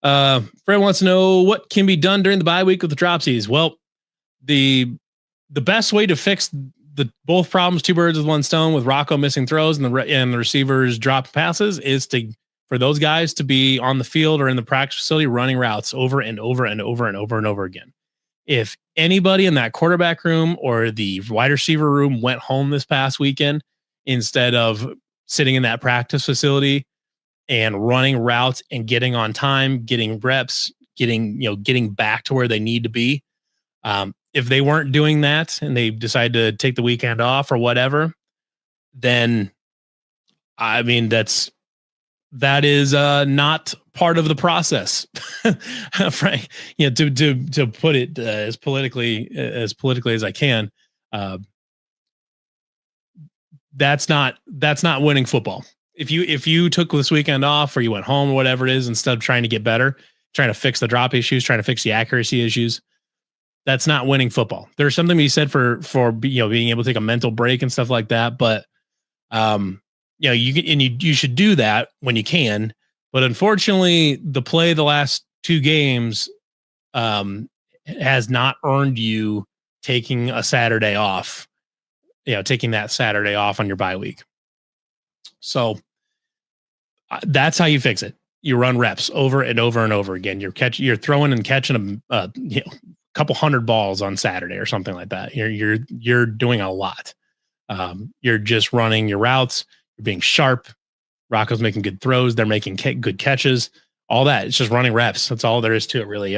Fred wants to know what can be done during the bye week with the dropsies. Well, the best way to fix the both problems, two birds with one stone, with Rocco missing throws and the receivers drop passes, is for those guys to be on the field or in the practice facility running routes over and over and over and over and over again. If anybody in that quarterback room or the wide receiver room went home this past weekend instead of sitting in that practice facility and running routes and getting on time, getting reps, getting back to where they need to be. If they weren't doing that and they decide to take the weekend off or whatever, then I mean, that is not part of the process. Frank, to put it as politically as I can, that's not winning football. If you took this weekend off or you went home or whatever it is, instead of trying to get better, trying to fix the drop issues, trying to fix the accuracy issues, that's not winning football. There's something to be said for being able to take a mental break and stuff like that. But you should do that when you can. But unfortunately, the last two games has not earned you taking a Saturday off. Taking that Saturday off on your bye week. So that's how you fix it. You run reps over and over and over again. You're throwing and catching a couple hundred balls on Saturday or something like that. You're doing a lot. You're just running your routes. You're being sharp. Rocco's making good throws. They're making good catches. All that. It's just running reps. That's all there is to it, really.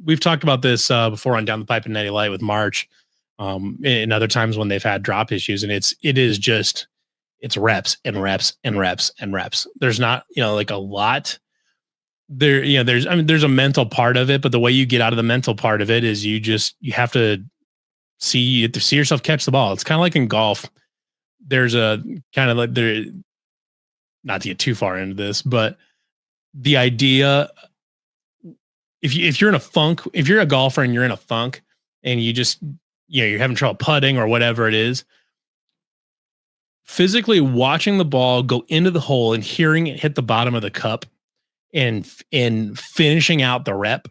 We've talked about this before on Down the Pipe and Natty Light with March, and other times when they've had drop issues, and it's reps and reps and reps and reps. There's not, like a lot there. There's a mental part of it, but the way you get out of the mental part of it is you have to see yourself catch the ball. It's kind of like in golf. There's a kind of like not to get too far into this, but the idea, if you're in a funk, if you're a golfer and you're in a funk and you're having trouble putting or whatever it is, physically watching the ball go into the hole and hearing it hit the bottom of the cup and finishing out the rep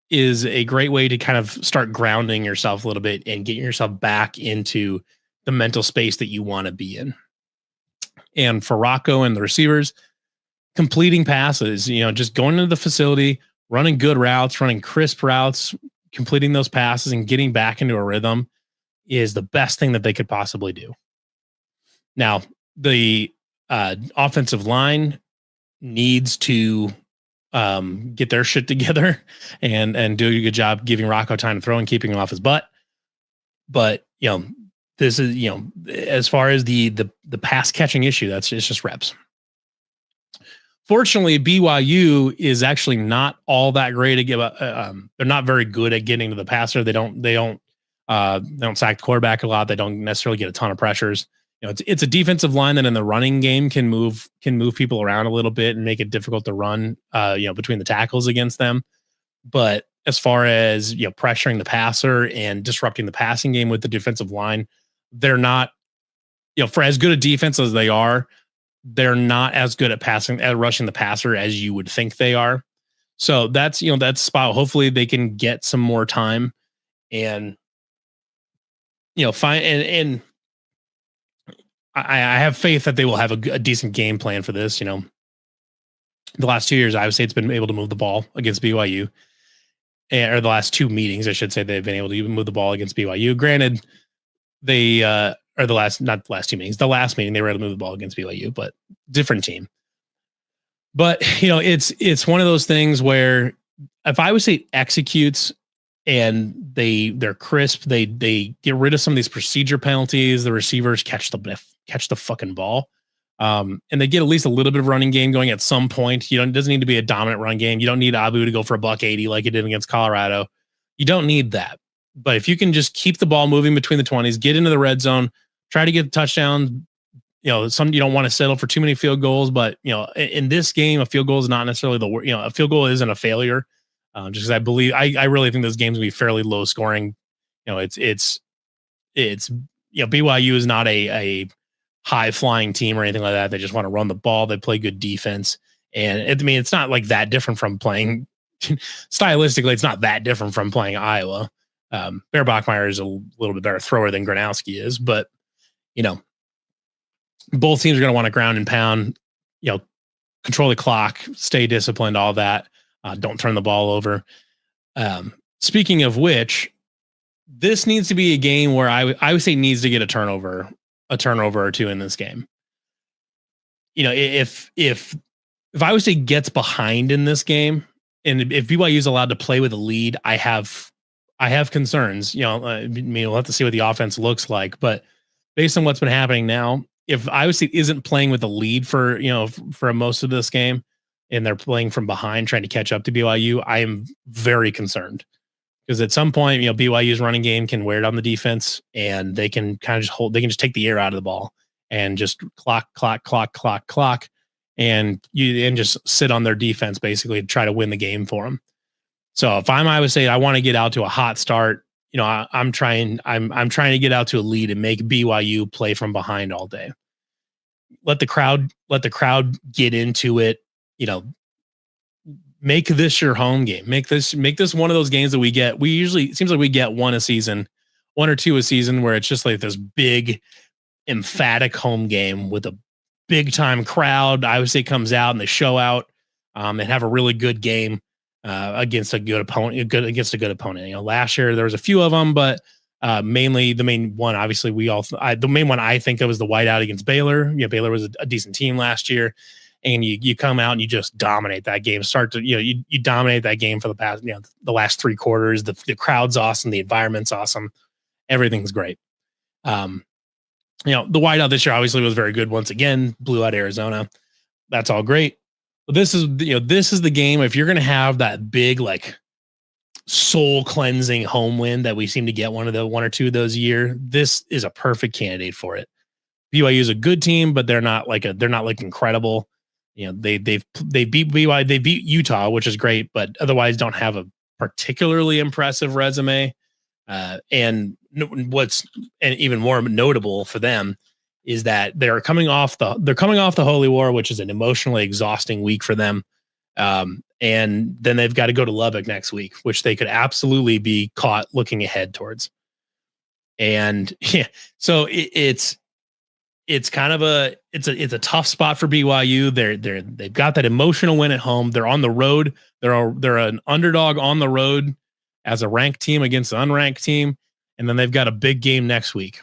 is a great way to kind of start grounding yourself a little bit and getting yourself back into the mental space that you want to be in. And for Rocco and the receivers, completing passes, just going into the facility, running good routes, running crisp routes, completing those passes and getting back into a rhythm is the best thing that they could possibly do. Now, the offensive line needs to get their shit together and do a good job giving Rocco time to throw and keeping him off his butt. But, this is, as far as the pass catching issue, it's just reps. Fortunately, BYU is actually not all that great to give they're not very good at getting to the passer. They don't sack the quarterback a lot. They don't necessarily get a ton of pressures. It's a defensive line that in the running game can move people around a little bit and make it difficult to run, between the tackles against them. But as far as, pressuring the passer and disrupting the passing game with the defensive line, they're not, for as good a defense as they are, they're not as good at rushing the passer as you would think they are. So that's spot. Hopefully they can get some more time and, find and I have faith that they will have a decent game plan for this. The last 2 years, Iowa State's been able to move the ball against BYU, or the last two meetings, I should say, they've been able to move the ball against BYU. Granted, they or the last meeting they were able to move the ball against BYU, but different team. But it's one of those things where if Iowa State executes and they're crisp, they get rid of some of these procedure penalties, the receivers catch the fucking ball, and they get at least a little bit of running game going at some point. It doesn't need to be a dominant run game. You don't need Abu to go for $180 like he did against Colorado. You don't need that. But if you can just keep the ball moving between the 20s, get into the red zone, try to get the touchdown. You don't want to settle for too many field goals, but in this game, a field goal is not necessarily the worst. A field goal isn't a failure. Just because I really think those games will be fairly low scoring. It's BYU is not a high flying team or anything like that. They just want to run the ball. They play good defense, And I mean, it's not like that different from playing stylistically. It's not that different from playing Iowa. Bear Bachmeier is a little bit better thrower than Gronowski is, but both teams are going to want to ground and pound, control the clock, stay disciplined, all that. Don't turn the ball over. Speaking of which, this needs to be a game where I would say needs to get a turnover or two in this game. If Iowa State gets behind in this game, and if BYU is allowed to play with a lead, I have concerns. We'll have to see what the offense looks like, but based on what's been happening now, if Iowa State isn't playing with a lead for most of this game, and they're playing from behind trying to catch up to BYU, I am very concerned, because at some point, BYU's running game can wear down the defense, and they can kind of just take the air out of the ball and just clock, and just sit on their defense basically to try to win the game for them. So if I'm Iowa State, I want to get out to a hot start. I'm trying to get out to a lead and make BYU play from behind all day. Let the crowd get into it. Make this your home game. Make this one of those games that we get. It seems like we get one or two a season where it's just like this big, emphatic home game with a big time crowd. Iowa State comes out and they show out and have a really good game against a good opponent. Last year there was a few of them, but mainly the main one, obviously the main one I think of was the whiteout against Baylor. Baylor was a decent team last year, and you come out and you just dominate that game. You dominate that game for the past, the last three quarters. The crowd's awesome. The environment's awesome. Everything's great. The whiteout this year obviously was very good. Once again, blew out Arizona. That's all great. But this is the game. If you're going to have that big, like, soul cleansing home win that we seem to get one or two of those a year, this is a perfect candidate for it. BYU is a good team, but they're not incredible. They beat BYU, they beat Utah, which is great, but otherwise don't have a particularly impressive resume. And even more notable for them is that they're coming off the Holy War, which is an emotionally exhausting week for them. And then they've got to go to Lubbock next week, which they could absolutely be caught looking ahead towards. And so it's kind of a tough spot for BYU. They've got that emotional win at home. They're on the road. They're an underdog on the road as a ranked team against an unranked team. And then they've got a big game next week.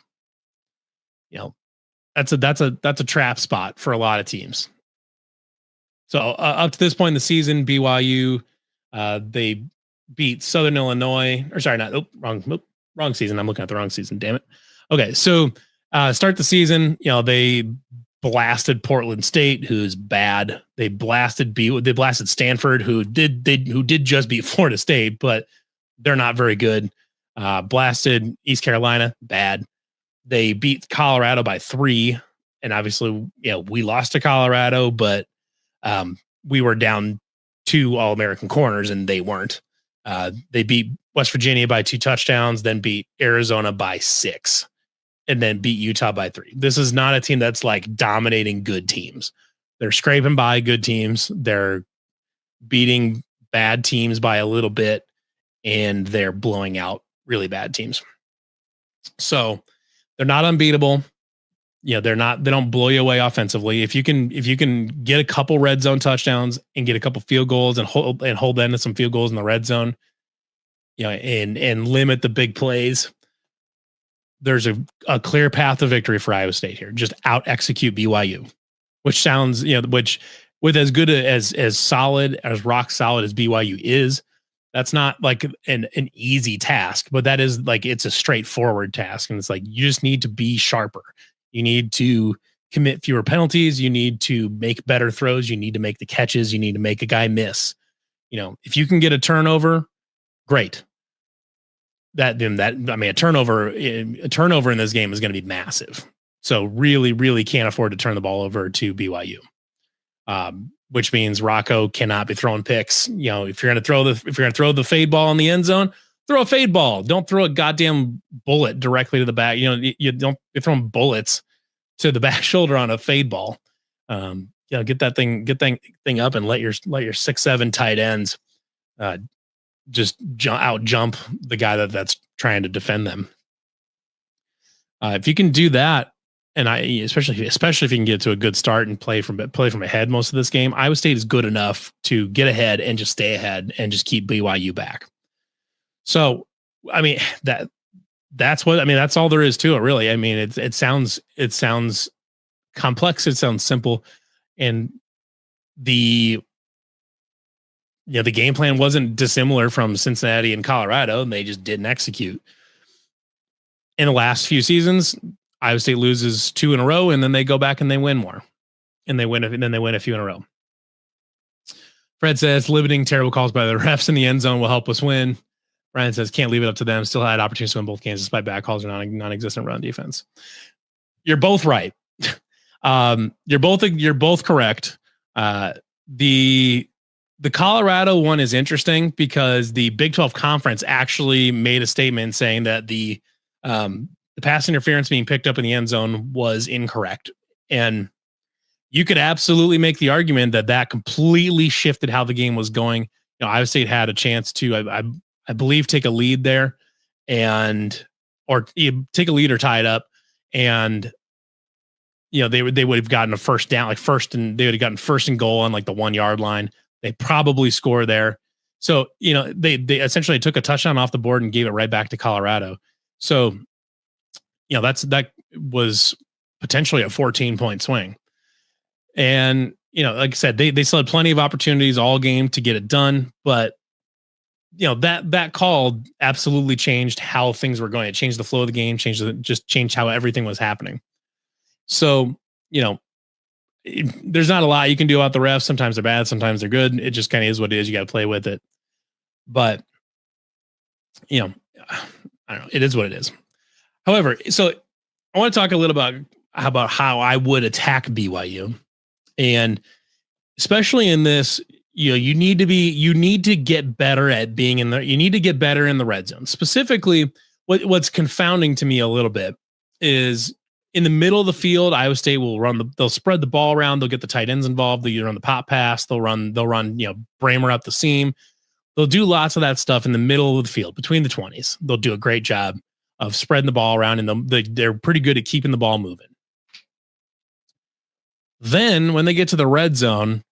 That's a trap spot for a lot of teams. So up to this point in the season, BYU, they beat Southern Illinois, wrong season. I'm looking at the wrong season. Damn it. Okay. So start the season, they blasted Portland State, who's bad. They blasted Stanford, who did just beat Florida State, but they're not very good. Blasted East Carolina, bad. They beat Colorado by 3. And obviously, we lost to Colorado, but we were down 2 All-American corners and they weren't. They beat West Virginia by 2 touchdowns, then beat Arizona by 6, and then beat Utah by 3. This is not a team that's like dominating good teams. They're scraping by good teams. They're beating bad teams by a little bit, and they're blowing out really bad teams. So they're not unbeatable. They don't blow you away offensively. If you can get a couple red zone touchdowns and get a couple field goals and hold them to some field goals in the red zone, and limit the big plays, there's a clear path to victory for Iowa State here. Just out execute BYU, which sounds, which with as good as solid as rock solid as BYU is, that's not like an easy task, but that is like, it's a straightforward task. And it's like, you just need to be sharper. You need to commit fewer penalties. You need to make better throws. You need to make the catches. You need to make a guy miss. If you can get a turnover, great. A turnover in this game is going to be massive. So really, really can't afford to turn the ball over to BYU. Which means Rocco cannot be throwing picks. If you're going to throw the fade ball in the end zone, throw a fade ball. Don't throw a goddamn bullet directly to the back. You're throwing bullets to the back shoulder on a fade ball. get that thing up and let your 6'7" tight ends just out jump the guy that's trying to defend them. If you can do that, and especially if you can get to a good start and play from ahead most of this game, Iowa State is good enough to get ahead and just stay ahead and just keep BYU back. So, I mean, that's all there is to it, really. I mean, it sounds complex, it sounds simple, and the game plan wasn't dissimilar from Cincinnati and Colorado, and they just didn't execute. In the last few seasons, Iowa State loses 2 in a row, and then they go back and they win more, and then they win a few in a row. Fred says limiting terrible calls by the refs in the end zone will help us win. Brian says can't leave it up to them. Still had opportunities to win both games despite bad calls or non-existent run defense. You're both right. You're both correct. The Colorado one is interesting because the Big 12 Conference actually made a statement saying that the pass interference being picked up in the end zone was incorrect. And you could absolutely make the argument that completely shifted how the game was going. Iowa State had a chance to, I believe, take a lead there or take a lead or tie it up. And, they would have gotten a first down, they would have gotten first and goal on the 1 yard line. They probably score there. So, they essentially took a touchdown off the board and gave it right back to Colorado. So, that was potentially a 14-point swing. And, like I said, they still had plenty of opportunities all game to get it done. But, that call absolutely changed how things were going. It changed the flow of the game, changed how everything was happening. So, there's not a lot you can do about the refs. Sometimes they're bad, sometimes they're good. It just kind of is what it is. You got to play with it. But, I don't know. It is what it is. However, so I want to talk a little about how I would attack BYU. And especially in this, you need to get better at being you need to get better in the red zone. Specifically, what's confounding to me a little bit is in the middle of the field, Iowa State will they'll spread the ball around. They'll get the tight ends involved. They'll run the pop pass. They'll run, Bramer up the seam. They'll do lots of that stuff in the middle of the field between the 20s. They'll do a great job of spreading the ball around, and they're pretty good at keeping the ball moving. Then when they get to the red zone,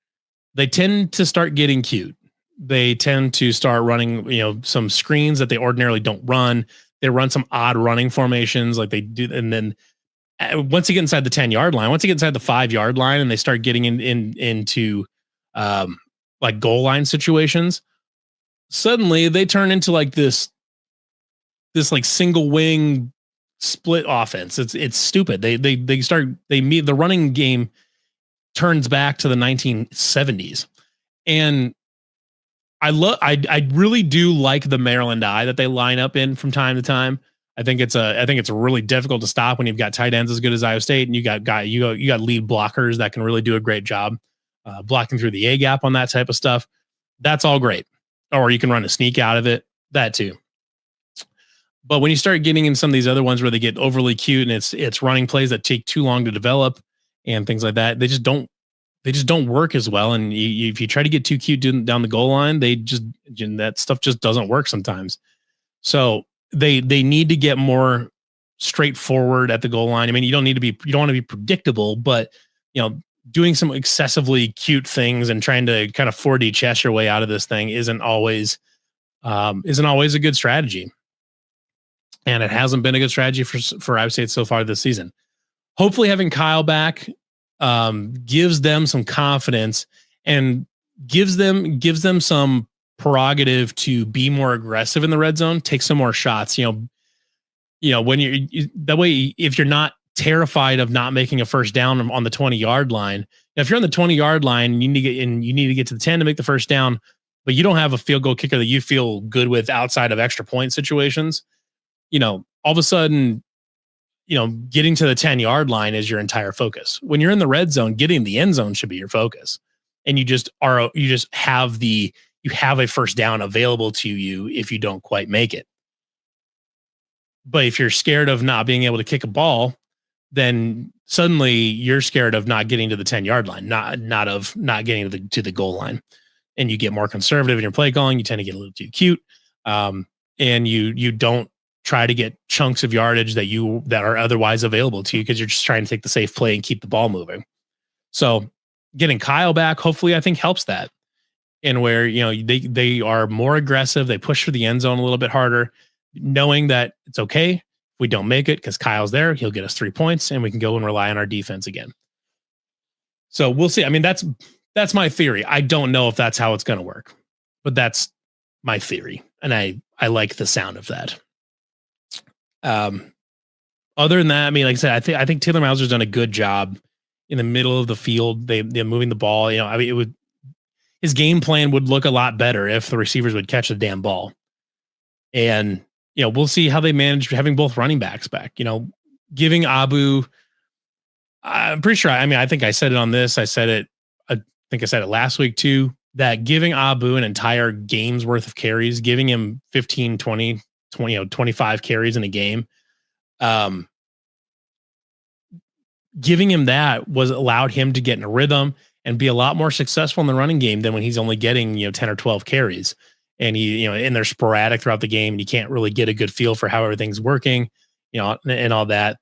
they tend to start getting cute. They tend to start running, some screens that they ordinarily don't run. They run some odd running formations like they do. And then once you get inside the 10-yard line, once you get inside the 5-yard line and they start getting into goal line situations, suddenly they turn into this single wing split offense. It's stupid. The running game turns back to the 1970s. And I really do like the Maryland eye that they line up in from time to time. I think it's really difficult to stop when you've got tight ends as good as Iowa State, and you got lead blockers that can really do a great job blocking through the A gap on that type of stuff. That's all great. Or you can run a sneak out of it, that too. But when you start getting in some of these other ones where they get overly cute and it's running plays that take too long to develop and things like that, they just don't work as well. And if you try to get too cute down the goal line, that stuff just doesn't work sometimes. So they need to get more straightforward at the goal line. I mean, you don't want to be predictable, but doing some excessively cute things and trying to kind of 4D chess your way out of this thing isn't always a good strategy. And it hasn't been a good strategy for Iowa State so far this season. Hopefully having Kyle back gives them some confidence and gives them some prerogative to be more aggressive in the red zone, take some more shots. When that way, if you're not terrified of not making a first down on the 20-yard line, if you're on the 20-yard line, you need to get to the 10 to make the first down, but you don't have a field goal kicker that you feel good with outside of extra point situations. All of a sudden, getting to the 10-yard line is your entire focus. When you're in the red zone, getting the end zone should be your focus. And you have a first down available to you if you don't quite make it. But if you're scared of not being able to kick a ball, then suddenly you're scared of not getting to the 10-yard line, not of not getting to the goal line. And you get more conservative in your play calling. You tend to get a little too cute. And you don't try to get chunks of yardage that are otherwise available to you because you're just trying to take the safe play and keep the ball moving. So getting Kyle back, hopefully, I think helps that. And where they are more aggressive, they push for the end zone a little bit harder, knowing that it's okay if we don't make it because Kyle's there. He'll get us 3 points, and we can go and rely on our defense again. So we'll see. I mean, that's my theory. I don't know if that's how it's going to work, but that's my theory, and I like the sound of that. Other than that, I mean, like I said, I think Taylor Mauser's done a good job in the middle of the field. They're moving the ball. I mean, his game plan would look a lot better if the receivers would catch the damn ball. And we'll see how they manage having both running backs back. Giving Abu. I'm pretty sure. I mean, I think I said it on this. I think I said it last week too, that giving Abu an entire game's worth of carries, giving him 15, 20, 25 carries in a game, giving him that allowed him to get in a rhythm and be a lot more successful in the running game than when he's only getting, 10 or 12 carries. And and they're sporadic throughout the game and you can't really get a good feel for how everything's working, and all that.